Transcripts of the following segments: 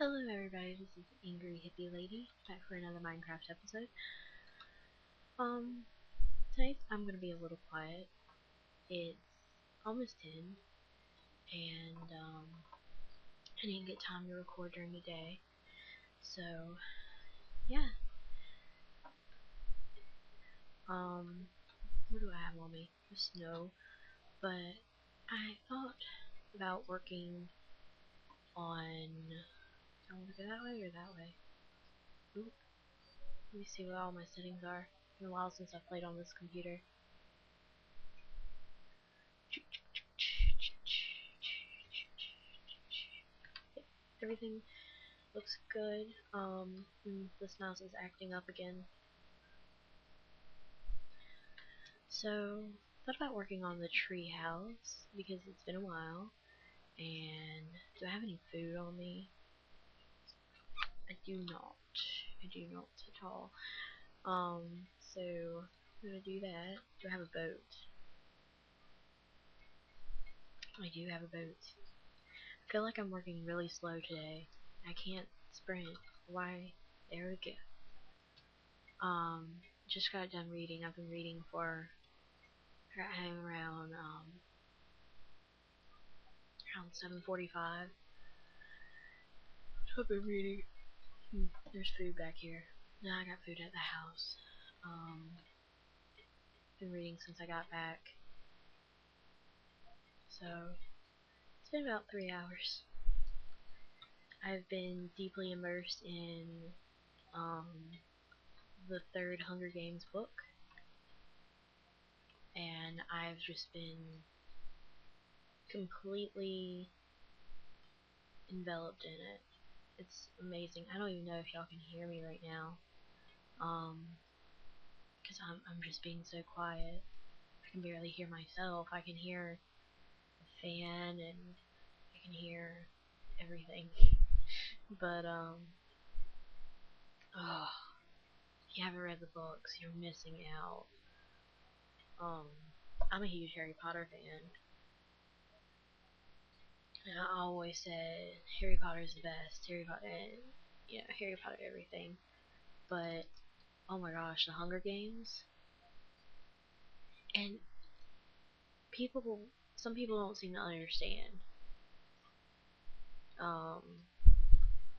Hello everybody, this is angryhippielady back for another Minecraft episode. Tonight I'm gonna be a little quiet. It's almost 10 and I didn't get time to record during the day. So yeah. What do I have on me? The snow. But I thought about working on do I want to go that way or that way? Oop. Let me see what all my settings are. It's been a while since I've played on this computer. Everything looks good. This mouse is acting up again. So, thought about working on the tree house because it's been a while. And do I have any food on me? I do not. I do not at all. So I'm gonna do that. Do I have a boat? I do have a boat. I feel like I'm working really slow today. I can't sprint. Why? There we go. Just got done reading. I've been reading for around 7:45. I've been reading. There's food back here. No, I got food at the house. Been reading since I got back. So it's been about 3 hours. I've been deeply immersed in the third Hunger Games book, and I've just been completely enveloped in it. It's amazing. I don't even know if y'all can hear me right now, because I'm just being so quiet. I can barely hear myself. I can hear the fan and I can hear everything. But oh, if you haven't read the books, you're missing out. I'm a huge Harry Potter fan. And I always said Harry Potter's the best. Harry Potter, Harry Potter everything. But oh my gosh, the Hunger Games. And some people don't seem to understand.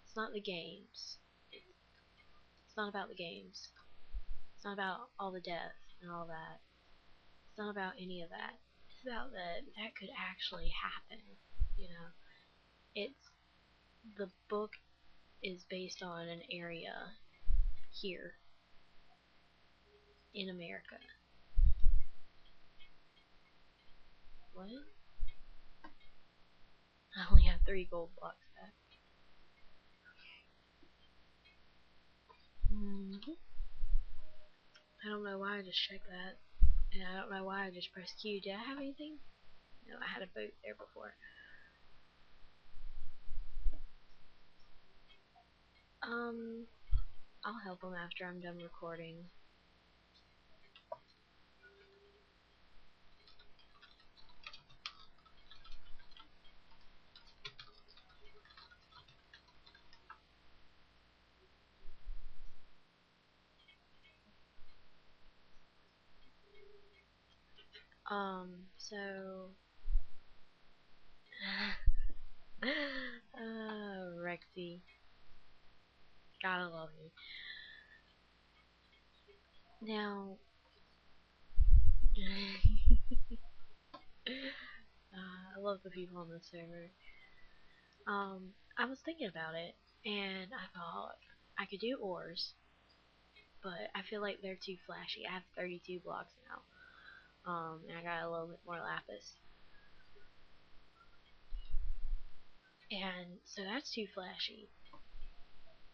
It's not the games. It's not about the games. It's not about all the death and all that. It's not about any of that. It's about that could actually happen. You know, the book is based on an area here in America. What? I only have 3 gold blocks back. I don't know why I just checked that. And I don't know why I just pressed Q. Did I have anything? No, I had a boat there before. I'll help them after I'm done recording. So Rexy. Gotta love you. Now I love the people on the server. I was thinking about it and I thought I could do ores, but I feel like they're too flashy. I have 32 blocks now. And I got a little bit more lapis. And so that's too flashy.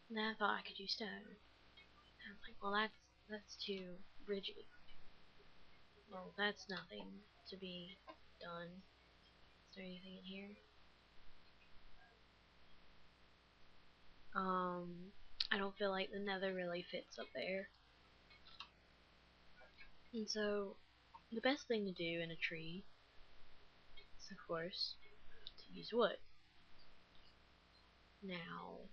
And then I thought I could do stone. And I was like, well that's too rigid. Well, that's nothing to be done. Is there anything in here? I don't feel like the nether really fits up there. And so, the best thing to do in a tree is, of course, to use wood. Now,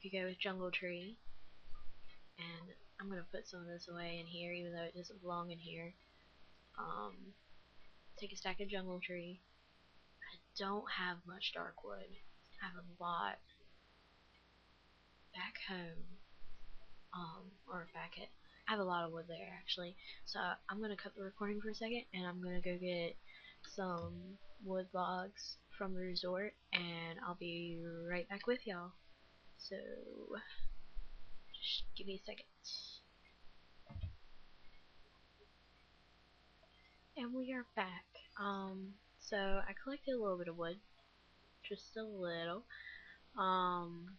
could go with jungle tree, and I'm gonna put some of this away in here, even though it doesn't belong in here. Take a stack of jungle tree. I don't have much dark wood. I have a lot back home. Or back at. I have a lot of wood there actually. So I'm gonna cut the recording for a second, and I'm gonna go get some wood logs from the resort, and I'll be right back with y'all. So just give me a second. And we are back. So I collected a little bit of wood, just a little. I'm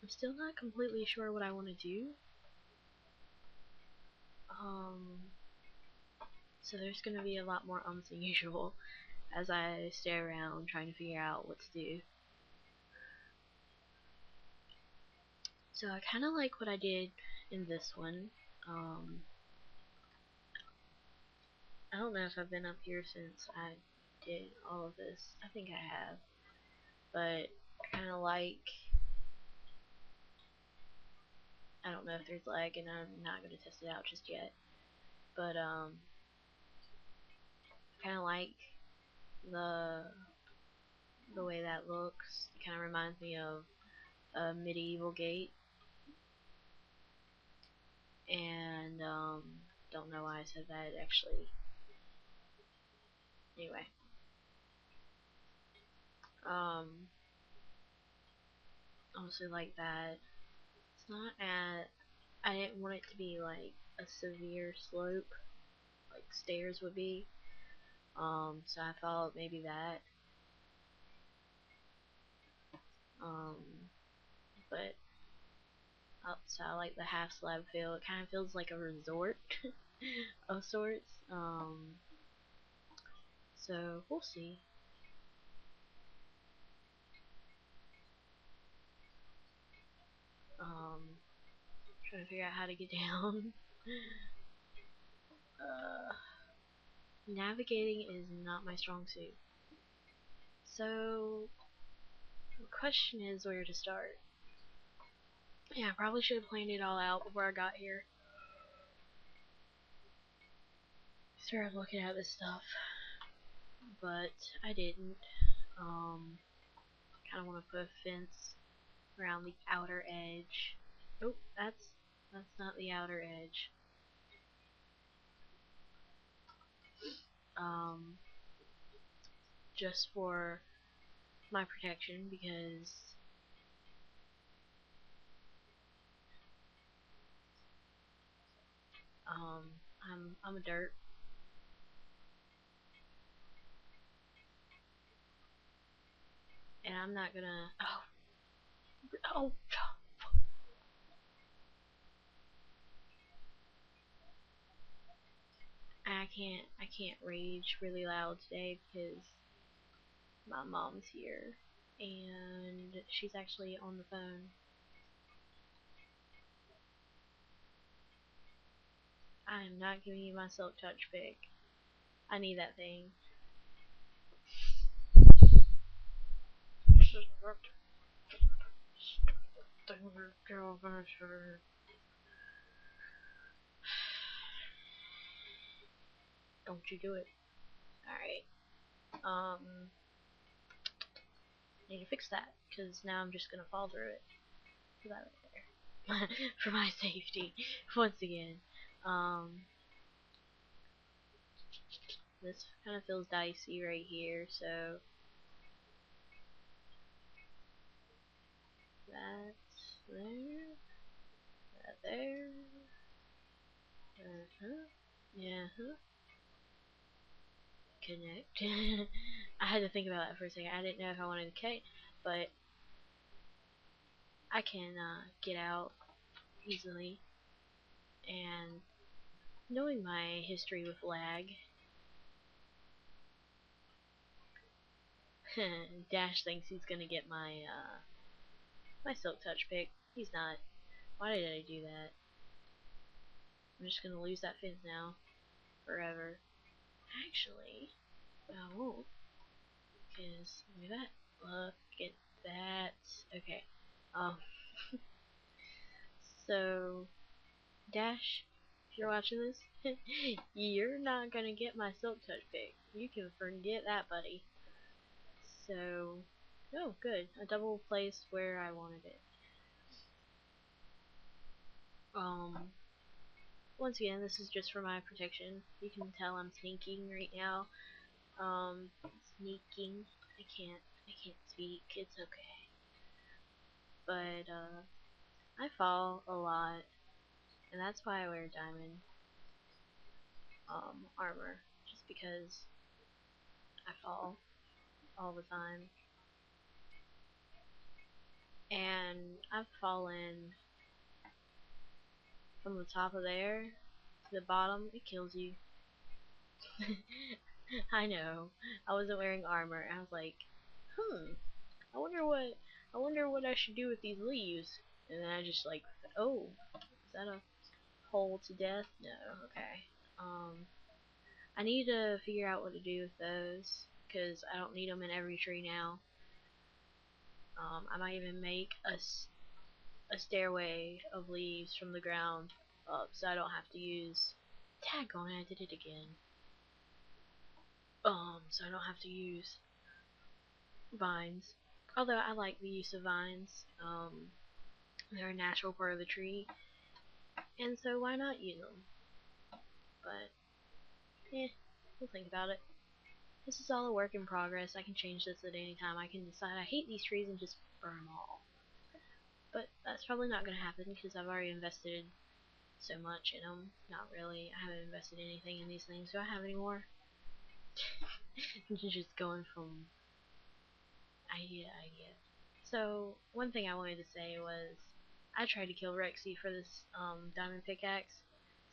still not completely sure what I want to do. So there's gonna be a lot more than usual as I stay around trying to figure out what to do. So I kind of like what I did in this one. I don't know if I've been up here since I did all of this. I think I have. But I kind of like, I don't know if there's lag, and I'm not going to test it out just yet. But I kind of like the way that looks. It kind of reminds me of a medieval gate. And don't know why I said that actually. Anyway, honestly, like that. It's not at. I didn't want it to be like a severe slope, like stairs would be. So I thought maybe that. Um, but so I like the half slab feel. It kind of feels like a resort of sorts. So we'll see. Trying to figure out how to get down. Navigating is not my strong suit. So the question is where to start. Yeah, I probably should have planned it all out before I got here. Started looking at this stuff, but I didn't. Kind of want to put a fence around the outer edge. Oh, that's not the outer edge. Um, just for my protection because I'm a dirt. And I'm not gonna. Oh, I can't rage really loud today because my mom's here and she's actually on the phone. I am not giving you my silk touch pick. I need that thing. Don't you do it. Alright. Need to fix that because now I'm just gonna fall through it. For that right there. For my safety. Once again. This kind of feels dicey right here, so that's there. That there. Yeah. Connect. I had to think about that for a second. I didn't know if I wanted to cut, but I can get out easily. And knowing my history with lag, Dash thinks he's gonna get my silk touch pick. He's not. Why did I do that? I'm just gonna lose that fence now forever. Actually, I won't. Because look at that. Look at that. Okay. Um, so, Dash, if you're watching this, you're not gonna get my Silk Touch pick. You can forget that, buddy. So, oh, good. A double place where I wanted it. Once again, this is just for my protection. You can tell I'm sneaking right now. Sneaking. I can't speak. It's okay. But, I fall a lot, and that's why I wear diamond, armor. Just because I fall all the time. And I've fallen from the top of there to the bottom. It kills you. I know. I wasn't wearing armor. I was like, I wonder what I should do with these leaves. And then I just like, oh, is that a hole to death? No, okay. I need to figure out what to do with those, because I don't need them in every tree now. I might even make a stairway of leaves from the ground up, so I don't have to use. Tag on it, I did it again. So I don't have to use vines. Although I like the use of vines. They're a natural part of the tree, and so why not use them? But we'll think about it. This is all a work in progress. I can change this at any time. I can decide I hate these trees and just burn them all. But that's probably not going to happen because I've already invested so much in them. Not really. I haven't invested anything in these things. Do I have any more? Just going from idea to idea. So, one thing I wanted to say was I tried to kill Rexy for this diamond pickaxe.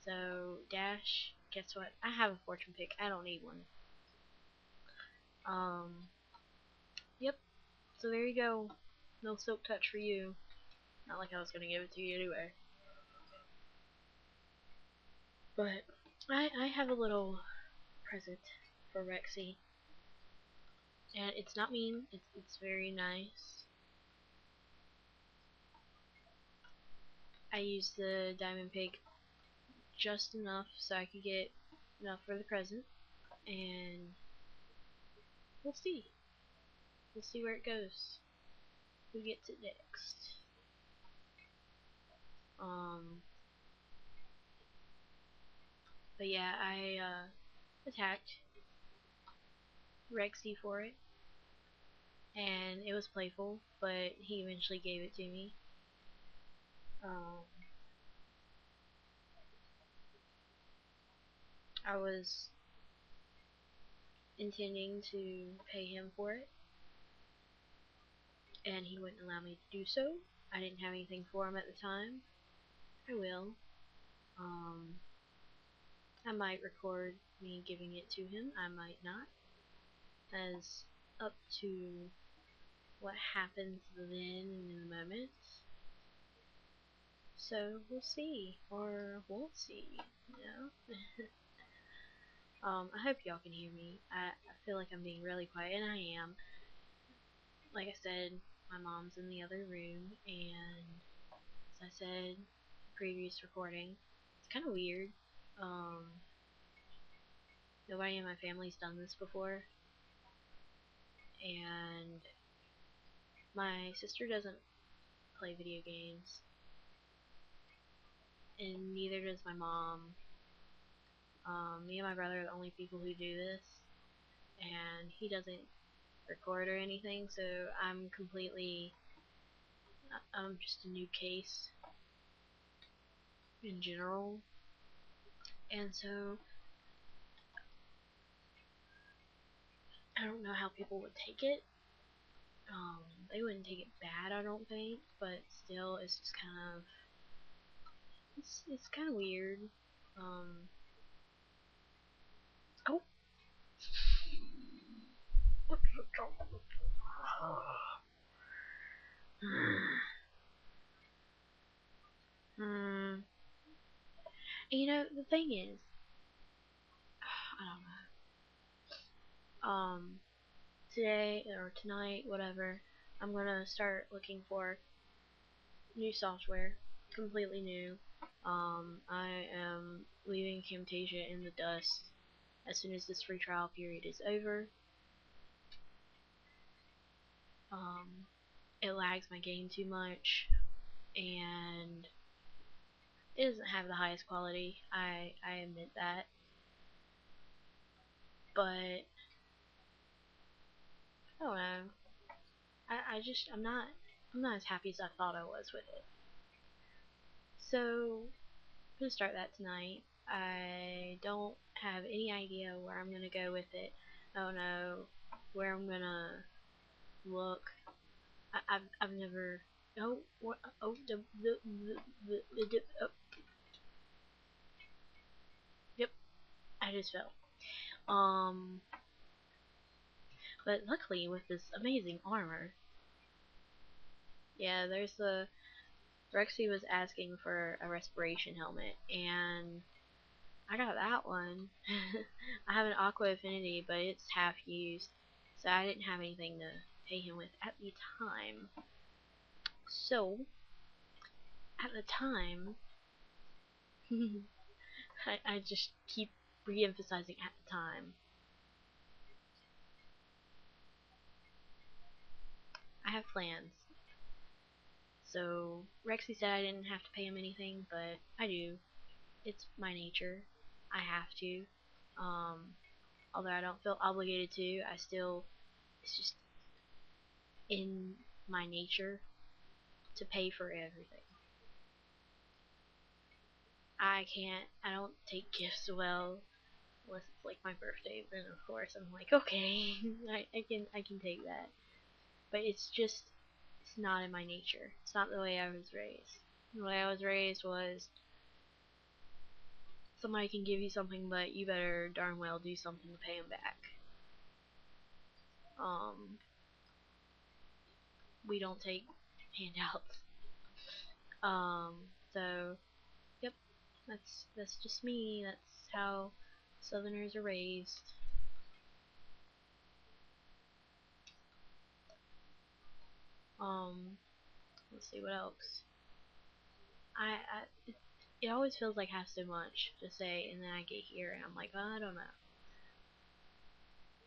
So, Dash, guess what? I have a fortune pick. I don't need one. Yep. So there you go. No silk touch for you. Not like I was gonna give it to you anyway. But I have a little present for Rexy. And it's not mean. It's very nice. I used the diamond pick just enough so I could get enough for the present. And we'll see. We'll see where it goes. Who gets it next? But yeah, I attacked Rexy for it, and it was playful, but he eventually gave it to me. I was intending to pay him for it, and he wouldn't allow me to do so. I didn't have anything for him at the time. I will. I might record me giving it to him. I might not. As up to what happens then in the moment. So we'll see, or won't see, you know. I hope y'all can hear me. I feel like I'm being really quiet, and I am. Like I said, my mom's in the other room, and as I said in the previous recording, it's kind of weird. Nobody in my family's done this before, and my sister doesn't play video games, and neither does my mom. Me and my brother are the only people who do this, and he doesn't record or anything, so I'm just a new case in general, and so I don't know how people would take it. They wouldn't take it bad, I don't think, but still, it's just kind of, it's kind of weird. Oh, hmm. You know, the thing is, I don't know. Today or tonight, whatever, I'm gonna start looking for new software, completely new. I am leaving Camtasia in the dust as soon as this free trial period is over. It lags my game too much, and it doesn't have the highest quality. I admit that, but I don't know. I'm not as happy as I thought I was with it. So I'm gonna start that tonight. I don't have any idea where I'm gonna go with it. I don't know where I'm gonna look. I've never. Oh, what? Oh, oh, yep. I just fell. But luckily with this amazing armor, yeah. There's the Rexy was asking for a respiration helmet, and I got that one. I have an Aqua Affinity, but it's half used, so I didn't have anything to pay him with at the time. So, at the time, I just keep re-emphasizing at the time. I have plans. So, Rexy said I didn't have to pay him anything, but I do. It's my nature. I have to. Although I don't feel obligated to, it's just in my nature to pay for everything. I don't take gifts well, unless it's like my birthday, then of course I'm like, okay, I can take that. But it's not in my nature. It's not the way I was raised. The way I was raised was, somebody can give you something, but you better darn well do something to pay them back. We don't take handouts. So, yep, that's just me. That's how Southerners are raised. Let's see what else. It always feels like I have so much to say, and then I get here and I'm like, oh, I don't know.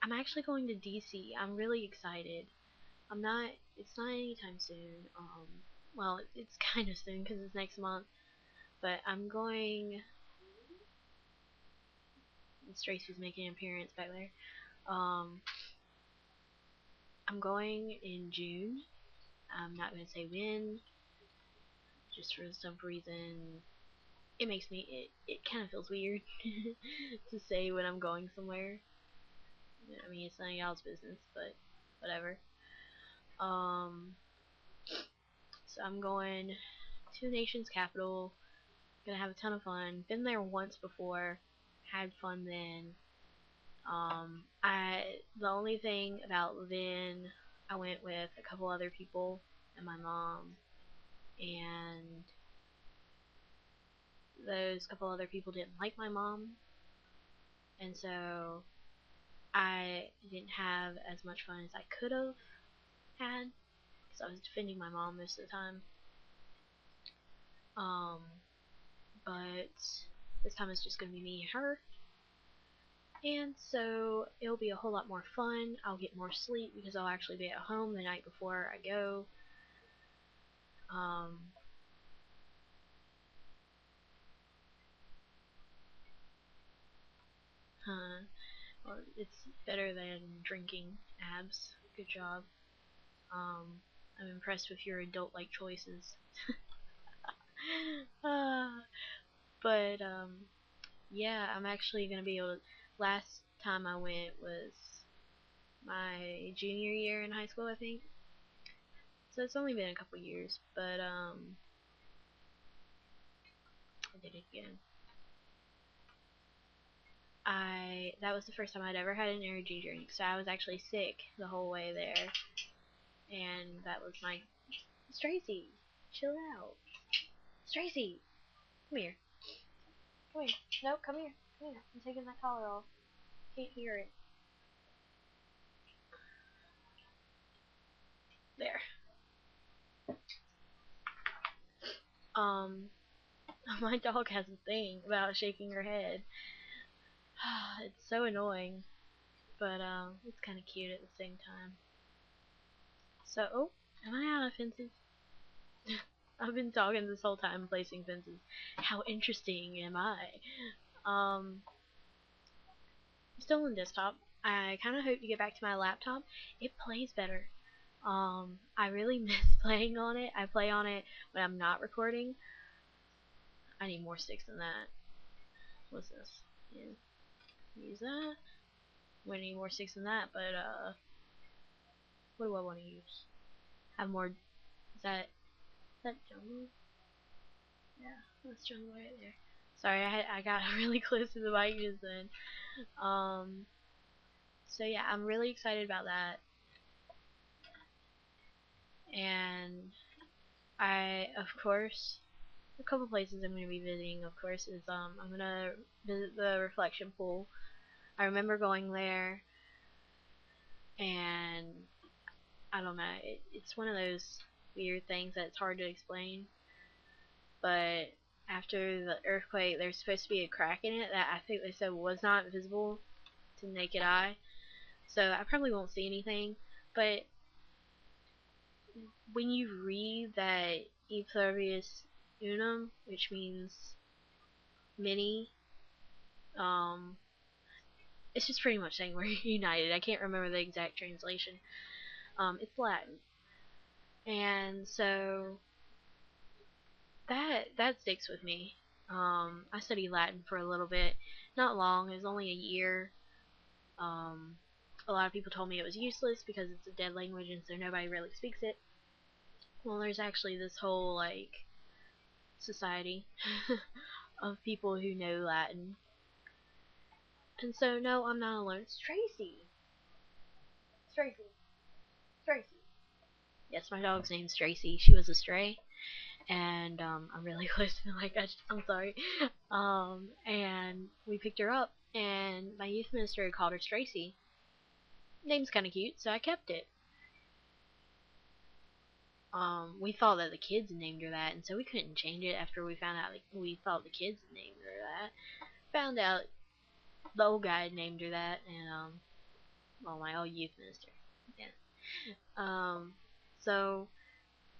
I'm actually going to DC. I'm really excited. It's not anytime soon. Well, it's kind of soon because it's next month. But I'm going. Tracy's making an appearance back there. I'm going in June. I'm not going to say when, just for some reason. It kind of feels weird to say when I'm going somewhere. I mean, it's none of y'all's business, but whatever. So I'm going to the nation's capital. Gonna have a ton of fun. Been there once before. Had fun then. The only thing about then, I went with a couple other people and my mom, and those couple other people didn't like my mom, and so I didn't have as much fun as I could have had because I was defending my mom most of the time. But this time it's just gonna be me and her, and so it'll be a whole lot more fun. I'll get more sleep because I'll actually be at home the night before I go. Well, it's better than drinking, abs. Good job. I'm impressed with your adult-like choices. uh, but yeah, I'm actually gonna be able to. Last time I went was my junior year in high school, I think. So it's only been a couple years, but I did it again. That was the first time I'd ever had an energy drink, so I was actually sick the whole way there, and that was my Tracy. Chill out, Tracy. Come here. Come here. No, come here. Come here. I'm taking that collar off. Can't hear it. There. my dog has a thing about shaking her head. It's so annoying, but it's kind of cute at the same time. So, oh, am I out of fences? I've been talking this whole time placing fences. How interesting am I? Um, Still on desktop. I kind of hope to get back to my laptop. It plays better. I really miss playing on it. I play on it when I'm not recording. I need more sticks than that. What's this? Yeah, use that. We need more sticks than that, but what do I want to use? Have more. Is that jungle? Yeah, that's jungle right there. Sorry, I got really close to the mic just then. Um, so yeah, I'm really excited about that, and of course, a couple places I'm gonna be visiting. Of course, is I'm gonna visit the reflection pool. I remember going there, and I don't know. It's one of those weird things that's hard to explain. But after the earthquake, there's supposed to be a crack in it that I think they said was not visible to naked eye. So I probably won't see anything. But when you read that E pluribus unum, which means many, um, it's just pretty much saying we're united. I can't remember the exact translation. It's Latin, and so that sticks with me. I studied Latin for a little bit, not long. It was only a year. Um, a lot of people told me it was useless because it's a dead language and so nobody really speaks it. Well, there's actually this whole like society of people who know Latin, and so no, I'm not alone. It's Tracy. Tracy. Tracy. Yes, my dog's name's Tracy. She was a stray, and I'm really close to the mic. I'm sorry. And we picked her up, and my youth minister called her Tracy. Name's kind of cute, so I kept it. We thought that the kids named her that, and so we couldn't change it after we found out like, we thought the kids named her that. Found out the old guy had named her that, and well, my old youth minister. Yeah. So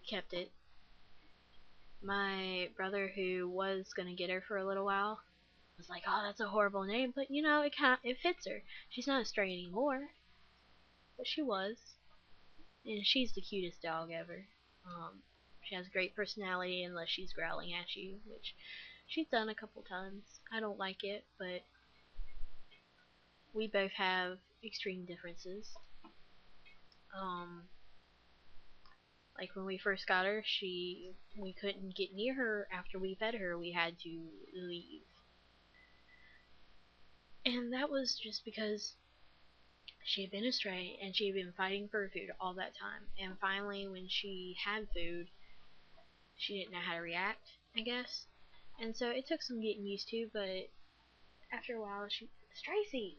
kept it. My brother, who was gonna get her for a little while, was like, "Oh, that's a horrible name," but you know, it fits her. She's not a stray anymore, but she was, and she's the cutest dog ever. She has great personality unless she's growling at you, which she's done a couple times. I don't like it, but we both have extreme differences. Um, like when we first got her, we couldn't get near her after we fed her. We had to leave, and that was just because she had been astray and she had been fighting for food all that time. And finally, when she had food, she didn't know how to react, I guess. And so it took some getting used to, but after a while, Tracy,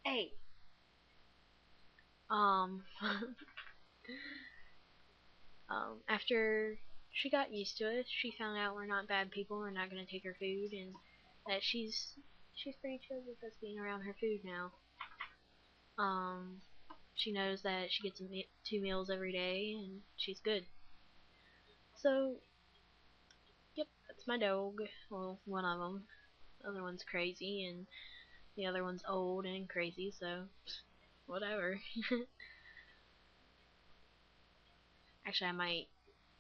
hey, um, after she got used to it, she found out we're not bad people. We're not gonna take her food, and that she's pretty chill with us being around her food now. Um, she knows that she gets 2 meals every day, and she's good. So, yep, that's my dog. Well, one of them. The other one's crazy, and the other one's old and crazy. So, whatever. Actually,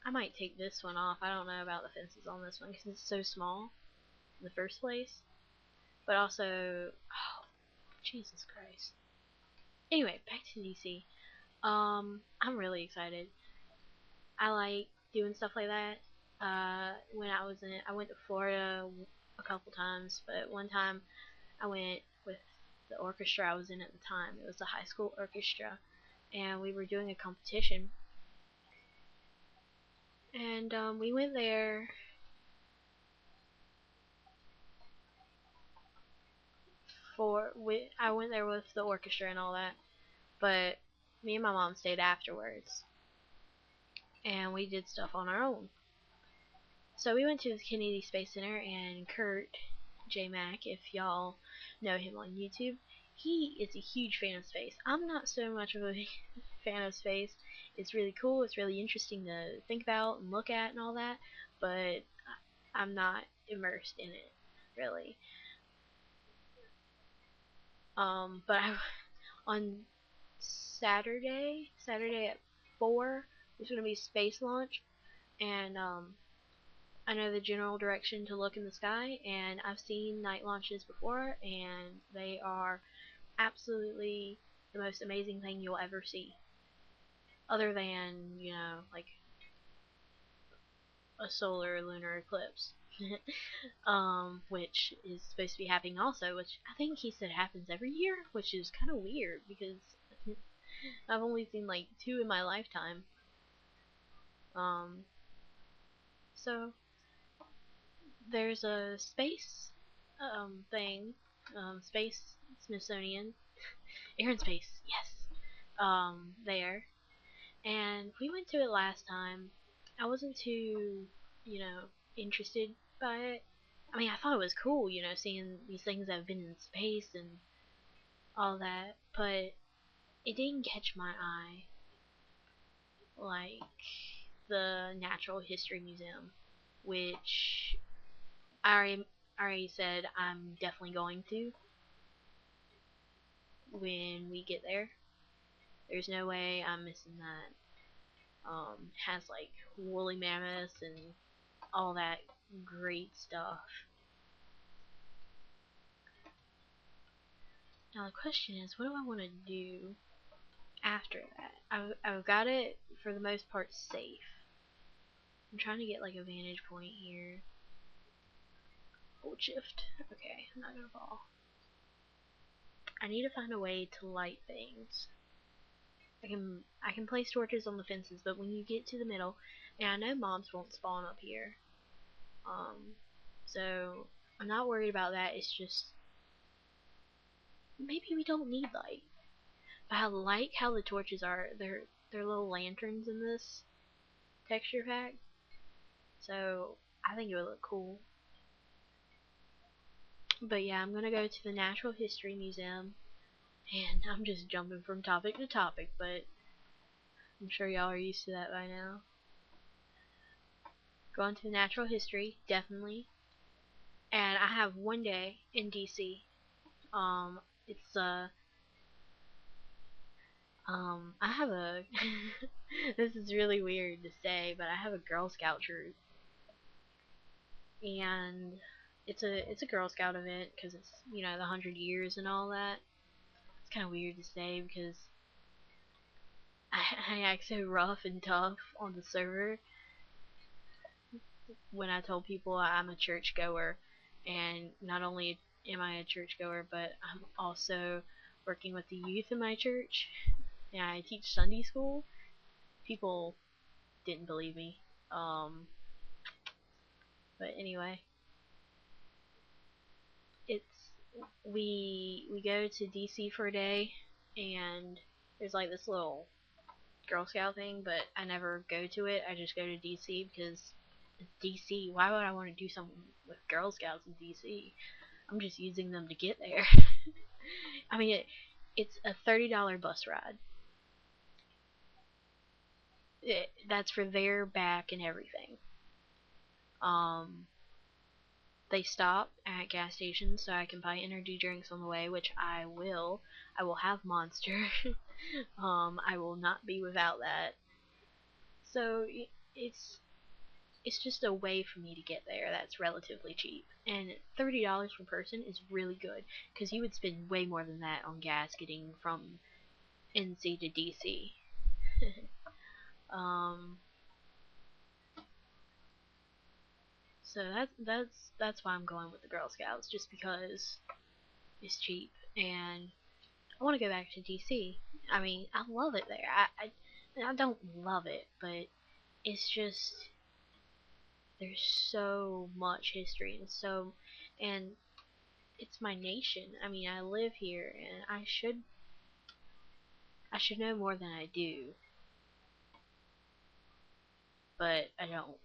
I might take this one off. I don't know about the fences on this one because it's so small in the first place. But also, oh, Jesus Christ. Anyway, back to DC. I'm really excited. I like doing stuff like that. When I went to Florida a couple times, but one time I went with the orchestra I was in at the time. It was a high school orchestra, and we were doing a competition. And we went there I went there with the orchestra and all that, but me and my mom stayed afterwards, and we did stuff on our own. So we went to the Kennedy Space Center, and Kurt JMM, if y'all know him on YouTube, he is a huge fan of space. I'm not so much of a fan of space. It's really cool. It's really interesting to think about and look at and all that, but I'm not immersed in it really. But on Saturday at 4, there's gonna be space launch, and I know the general direction to look in the sky, and I've seen night launches before, and they are absolutely the most amazing thing you'll ever see. Other than, like a solar lunar eclipse. Which is supposed to be happening also, which I think he said happens every year, which is kind of weird because I've only seen like 2 in my lifetime. Um, so there's a space thing, space Smithsonian, Air and Space, yes, there, and we went to it last time. I wasn't too, interested by it. I mean, I thought it was cool, seeing these things that have been in space and all that, but it didn't catch my eye like the Natural History Museum, which I already said I'm definitely going to when we get there. There's no way I'm missing that. Has like woolly mammoths and all that great stuff. Now the question is, what do I want to do after that? I've got it for the most part safe. I'm trying to get like a vantage point here. Hold shift. Okay, I'm not gonna fall. I need to find a way to light things. I can place torches on the fences, but when you get to the middle, and I know mobs won't spawn up here. So I'm not worried about that. It's just maybe we don't need light. But I like how the torches are. They're little lanterns in this texture pack. So I think it would look cool. But yeah, I'm gonna go to the Natural History Museum, and I'm just jumping from topic to topic, but I'm sure y'all are used to that by now. Going to natural history, definitely. And I have one day in DC. It's I have a this is really weird to say, but I have a Girl Scout troop, and it's a Girl Scout event because it's the 100 years and all that. It's kind of weird to say because I act so rough and tough on the server when I told people I'm a churchgoer, and not only am I a churchgoer, but I'm also working with the youth in my church, and I teach Sunday school. People didn't believe me. But anyway, it's we go to DC for a day, and there's like this little Girl Scout thing, but I never go to it. I just go to DC because it's DC. Why would I want to do something with Girl Scouts in DC? I'm just using them to get there. I mean, it's a $30 bus ride. That's for their back and everything. Um, they stop at gas stations so I can buy energy drinks on the way, which I will. I will have Monster. I will not be without that. So it's it's just a way for me to get there that's relatively cheap. And $30 per person is really good because you would spend way more than that on gas getting from NC to DC. um, so that's why I'm going with the Girl Scouts, just because it's cheap and I want to go back to DC. I mean, I love it there. I don't love it, but it's just there's so much history and it's my nation. I mean, I live here and I should know more than I do, but I don't.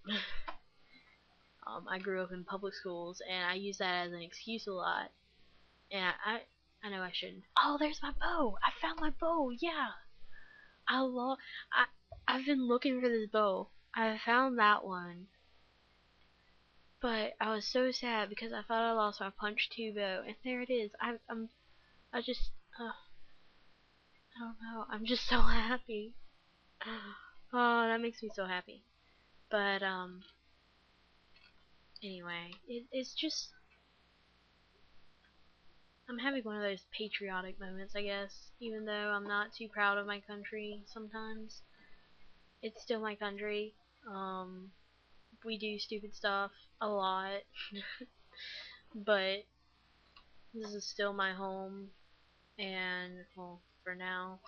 I grew up in public schools, and I use that as an excuse a lot. And I know I shouldn't. Oh, there's my bow! I found my bow! Yeah! I love. I, I've been looking for this bow. I found that one. But I was so sad because I thought I lost my punch 2 bow, and there it is. I just, I don't know. I'm just so happy. Oh, that makes me so happy. But anyway, it's just I'm having one of those patriotic moments, I guess. Even though I'm not too proud of my country sometimes, it's still my country. Um, we do stupid stuff a lot, but this is still my home. And well, for now,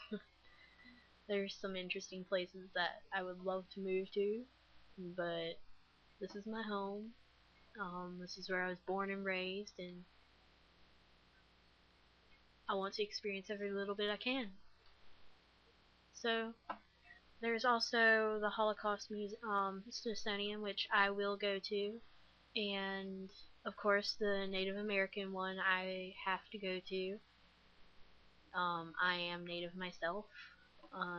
there's some interesting places that I would love to move to, but this is my home. This is where I was born and raised, and I want to experience every little bit I can. So, there's also the Holocaust Smithsonian, which I will go to, and of course the Native American one I have to go to. I am Native myself,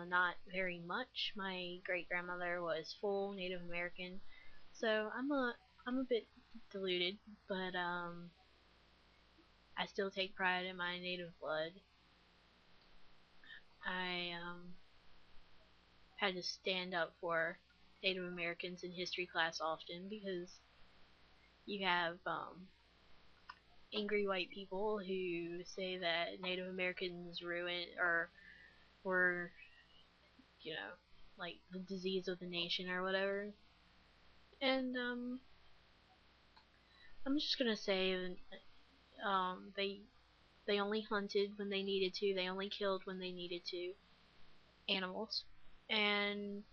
not very much. My great grandmother was full Native American, so I'm a bit deluded, but I still take pride in my native blood. I had to stand up for Native Americans in history class often because you have angry white people who say that Native Americans ruined or were, you know, like the disease of the nation or whatever. And I'm just gonna say they only hunted when they needed to. They only killed when they needed to animals, and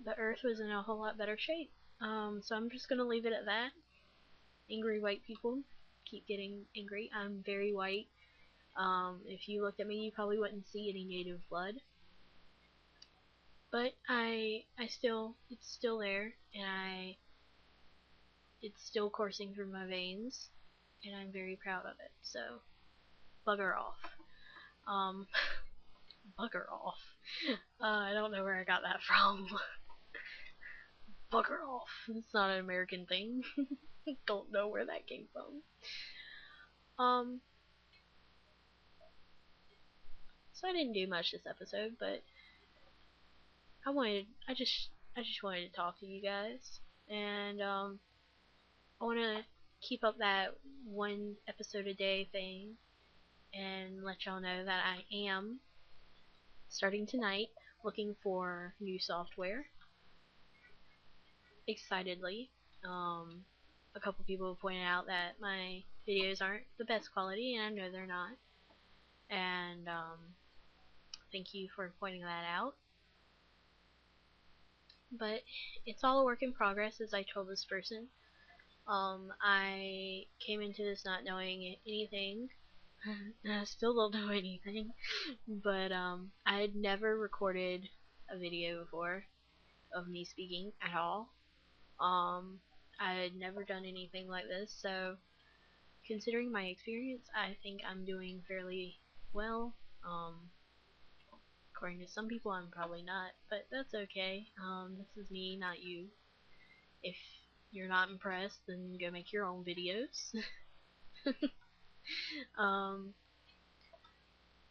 the earth was in a whole lot better shape. So I'm just gonna leave it at that. Angry white people keep getting angry. I'm very white. If you looked at me, you probably wouldn't see any native blood. But it's still there, and it's still coursing through my veins, and I'm very proud of it. So, bugger off. Um, bugger off. I don't know where I got that from. Bugger off. It's not an American thing. Don't know where that came from. Um, so I didn't do much this episode, but I just wanted to talk to you guys, and I want to keep up that 1 episode a day thing, and let y'all know that I am starting tonight looking for new software. Excitedly, a couple people have pointed out that my videos aren't the best quality, and I know they're not, and thank you for pointing that out. But it's all a work in progress, as I told this person. I came into this not knowing anything. I still don't know anything. But I had never recorded a video before of me speaking at all. I had never done anything like this, so considering my experience, I think I'm doing fairly well. According to some people, I'm probably not, but that's okay. This is me, not you. If you're not impressed, then go make your own videos.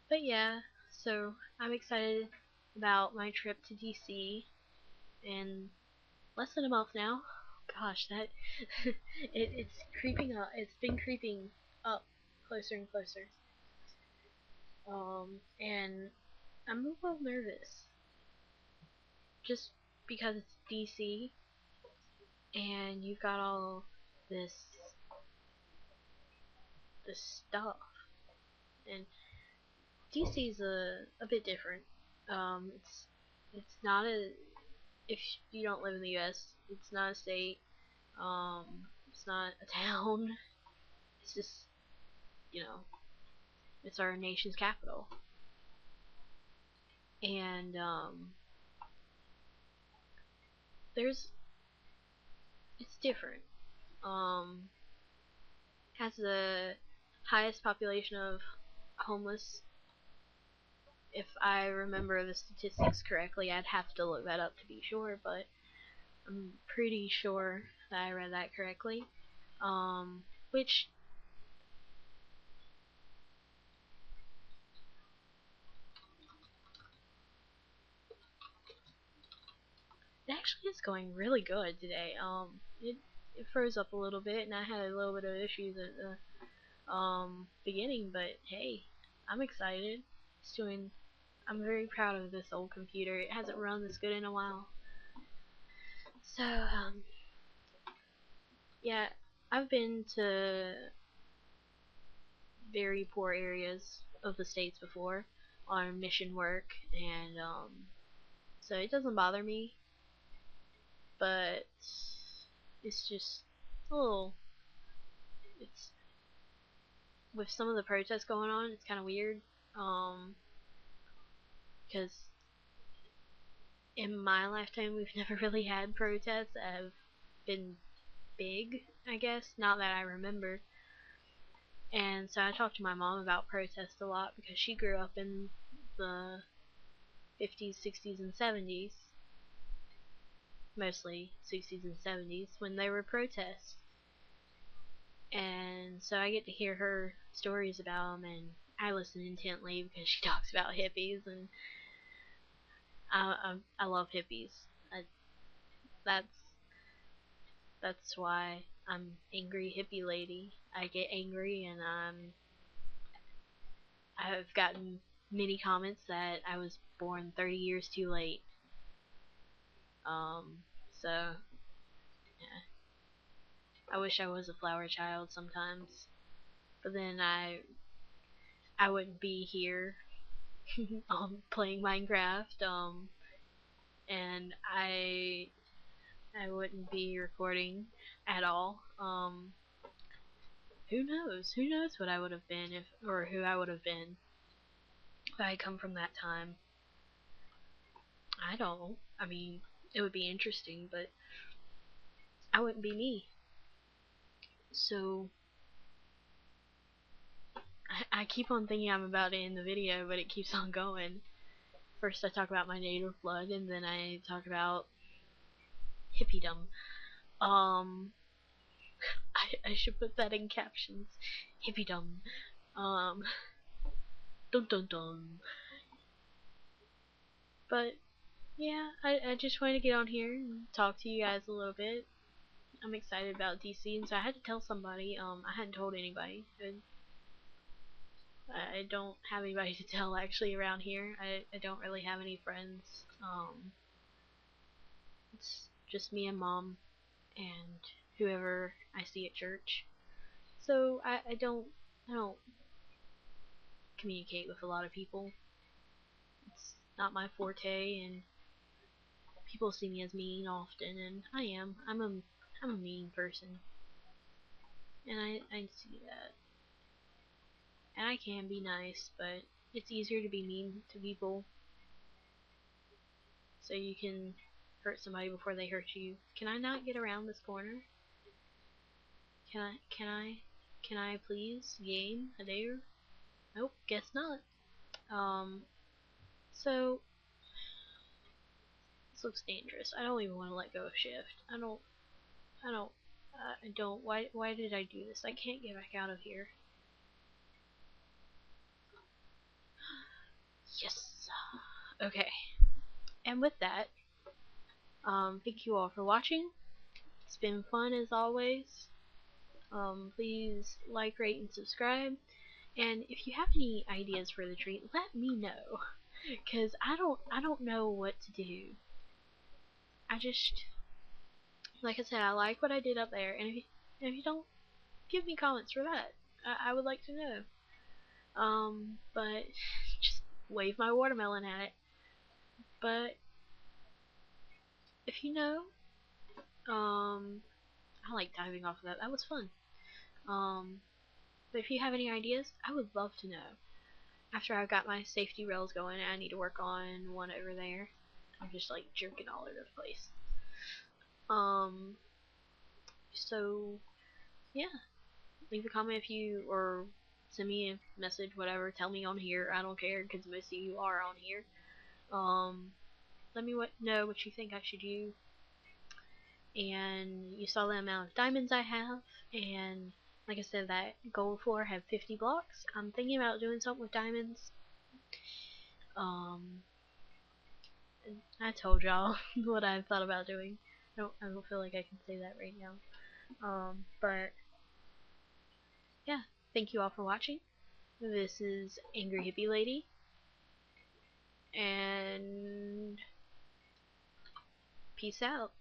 But yeah, so I'm excited about my trip to DC in less than a month now. Gosh, that it's creeping up. It's been creeping up closer and closer. And I'm a little nervous just because it's DC and you've got all this stuff, and DC's a bit different. It's not a if you don't live in the U.S. It's not a state. It's not a town. It's just, you know, it's our nation's capital. And there's it's different. Um, has the highest population of homeless. If I remember the statistics correctly, I'd have to look that up to be sure, but I'm pretty sure that I read that correctly. Which it actually is going really good today. It froze up a little bit, and I had a little bit of issues at the beginning, but hey, I'm excited. It's doing. I'm very proud of this old computer. It hasn't run this good in a while. So yeah, I've been to very poor areas of the states before on mission work, and so it doesn't bother me, but it's just a little. It's with some of the protests going on. It's kind of weird, because in my lifetime we've never really had protests that have been big. I guess not that I remember. And so I talked to my mom about protests a lot because she grew up in the 50s, 60s, and 70s, mostly 60s and 70s, when there were protests. And so I get to hear her stories about them, and I listen intently because she talks about hippies, and I love hippies. I, that's that's why I'm angry hippie lady. I get angry, and I've gotten many comments that I was born 30 years too late. So yeah, I wish I was a flower child sometimes, but then I wouldn't be here playing Minecraft, and I wouldn't be recording at all. Who knows? Who knows what I would have been if, or who I would have been if I had come from that time. I don't know. I mean, it would be interesting, but I wouldn't be me. So I keep on thinking I'm about to end the video, but it keeps on going. First I talk about my native blood, and then I talk about hippiedom. Um, I should put that in captions. Hippiedom. Um, dun dun dun. But yeah, I just wanted to get on here and talk to you guys a little bit. I'm excited about DC, and so I had to tell somebody. I hadn't told anybody. I don't have anybody to tell actually around here. I don't really have any friends. It's just me and mom and whoever I see at church. So I don't communicate with a lot of people. It's not my forte, and people see me as mean often, and I am. I'm a mean person, and I see that. And I can be nice, but it's easier to be mean to people, so you can hurt somebody before they hurt you. Can I not get around this corner? Can I? Can I? Can I please? Game? A dare? Nope. Guess not. Um. So this looks dangerous. I don't even want to let go of shift. I don't. I don't. I don't. Why did I do this? I can't get back out of here. Yes. Okay. And with that, thank you all for watching. It's been fun as always. Please like, rate, and subscribe. And if you have any ideas for the tree, let me know, cause I don't know what to do. I just, like I said, I like what I did up there, and if you don't, give me comments for that. I would like to know. But just wave my watermelon at it. But if you know, I like diving off of that. That was fun. Um, but if you have any ideas, I would love to know. After I've got my safety rails going, I need to work on one over there. I'm just like jerking all over the place. Um, So yeah, leave a comment if you, or send me a message, whatever. Tell me on here. I don't care because most of you are on here. Let me know what you think I should do. And you saw the amount of diamonds I have, and like I said, that gold floor had 50 blocks. I'm thinking about doing something with diamonds. I told y'all what I thought about doing. I don't feel like I can say that right now. But yeah, thank you all for watching. This is Angry Hippie Lady, and peace out.